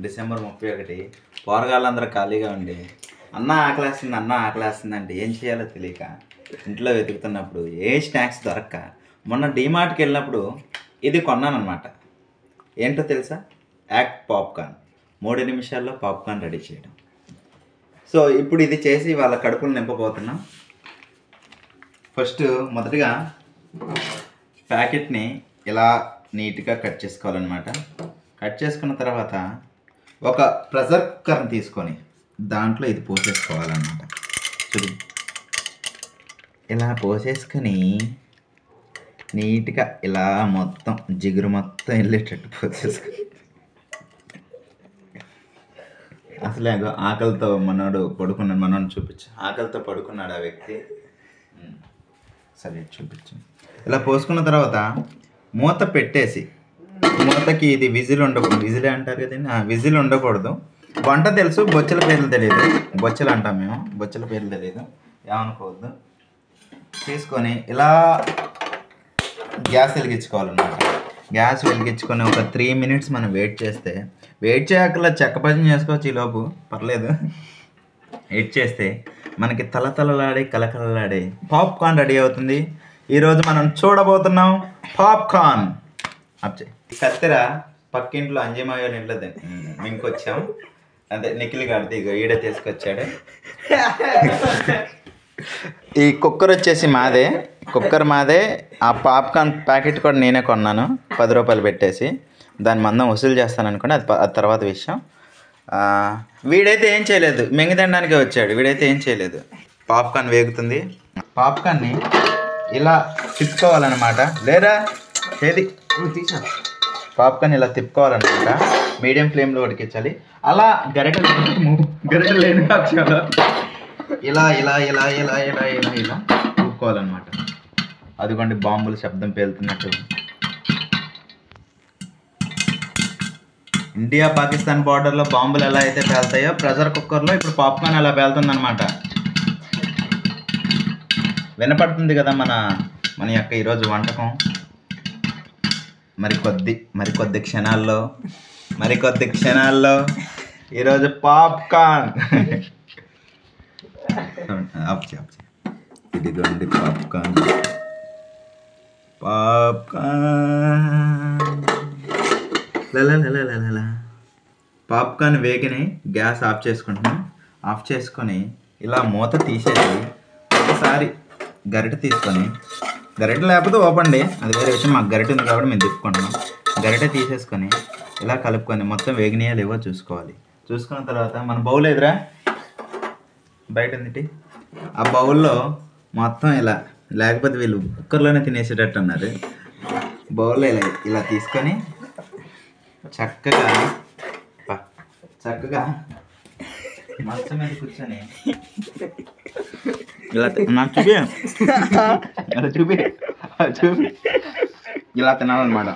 December 31 పోరగాళ్ళందరూ ఖాళీగా ఉండి అన్న ఆకలేస్తుంది అంటే ఏం చేయాలో తెలియక ఇంట్లో వెతుకుతున్నప్పుడు ఏ స్నాక్స్ దొరక్క మొన్న డీమార్ట్కి వెళ్ళినప్పుడు ఇది కొన్నానమాట. ఏంటో తెలుసా? Act popcorn. 3 నిమిషాల్లో పాప్కార్న్ రెడీ చేయడం. సో ఇప్పుడు ఇది చేసి వాళ్ళ కడుపులు నింపబోతున్నాం. ఫస్ట్ మొదటిగా ప్యాకెట్ని ఇలా నీట్గా కట్ చేసుకోవాలన్నమాట. కట్ చేసుకున్న తర్వాత ఒక ప్రెషర్ కుక్కర్ని తీసుకొని దాంట్లో ఇది పోసేసుకోవాలన్నమాట. చూడు, ఇలా పోసేసుకొని నీట్గా ఇలా మొత్తం జిగురు మొత్తం వెళ్ళేటట్టు పోసేసుకొని అసలే ఆకలితో మనోడు చూపించు. ఆకలితో పడుకున్నాడు ఆ వ్యక్తి. సరే చూపించు. ఇలా పోసుకున్న తర్వాత మూత పెట్టేసి, మూతకి ఇది విజిలే అంటారు కదండి, విజిల్ ఉండకూడదు. వంట తెలుసు, బొచ్చల పేర్లు తెలియదు. బొచ్చలు అంటాం మేము, బొచ్చల పేర్లు తెలియదు, ఏమనుకోవద్దు. తీసుకొని ఇలా గ్యాస్ వెలిగించుకోవాలన్నమాట. గ్యాస్ వెలిగించుకొని ఒక 3 మినిట్స్ మనం వెయిట్ చేయక్కర్లా, చెక్క భజన చేసుకోవచ్చు ఈలోపు, పర్లేదు. వెయిట్ చేస్తే మనకి తలతలలాడే కలకలలాడే పాప్కార్న్ రెడీ అవుతుంది. ఈరోజు మనం చూడబోతున్నాం పాప్కార్న్. కత్తెర పక్కింట్లో అంజమాయ వాళ్ళ ఇంట్లో ఇంకొచ్చాం. అదే నిఖిల్ గాడిది ఈడ తీసుకొచ్చాడు. ఈ కుక్కర్ వచ్చేసి కుక్కర్ మాదే. ఆ పాప్కార్న్ ప్యాకెట్ కూడా నేనే కొన్నాను 10 రూపాయలు పెట్టేసి. దాని మందం వసూలు చేస్తాను అనుకోండి, అది తర్వాత విషయం. వీడైతే ఏం చేయలేదు, మెంగి తినడానికే వచ్చాడు. వీడైతే ఏం చేయలేదు. పాప్కార్న్ వేగుతుంది. పాప్కార్న్ని ఇలా తిప్పుకోవాలన్నమాట. లేదా ఏది పాప్కార్న్ ఇలా తిప్పుకోవాలన్నమాట. మీడియం ఫ్లేమ్లో ఉడికించాలి. అలా గరిట లేని పక్షంలో ఇలా ఇలా ఇలా ఇలా ఇలా ఇలా ఇలా ఊపుకోవాలన్నమాట. అదిగోండి బాంబులు శబ్దం పేలుతున్నట్టు. ఇండియా పాకిస్తాన్ బార్డర్లో బాంబులు ఎలా అయితే పేలుతాయో ప్రెషర్ కుక్కర్లో ఇప్పుడు పాప్కార్న్ ఎలా పేలుతుందన్నమాట. వినపడుతుంది కదా మన యొక్క ఈరోజు వంటకం. మరికొద్ది క్షణాల్లో ఈరోజు పాప్కార్న్. ఇదిగోండి పాప్కార్న్. పాప్కార్న్ వేగినాయి. గ్యాస్ ఆఫ్ చేసుకుంటున్నాం. ఆఫ్ చేసుకొని ఇలా మూత తీసేసి ఒకసారి గరిటె తీసుకొని, గరిటె లేకపోతే ఓపండి, అది వేరే విషయం. మాకు గరిటె ఉంది కాబట్టి మేము తిప్పుకుంటున్నాం. గరిటె తీసేసుకొని ఇలా కలుపుకొని మొత్తం వేగినాయా లేవో చూసుకోవాలి. చూసుకున్న తర్వాత మన బౌల్ ఎదురా బయట ఉంది, ఆ బౌల్లో మొత్తం ఇలా, లేకపోతే వీళ్ళు కుక్కర్లోనే తినేసేటట్టు అన్నారు. బౌల్లో ఇలా తీసుకొని చక్కగా మంచం మీద కూర్చొని ఇలా నాకు చూపి ఇలా తినాలన్నమాట.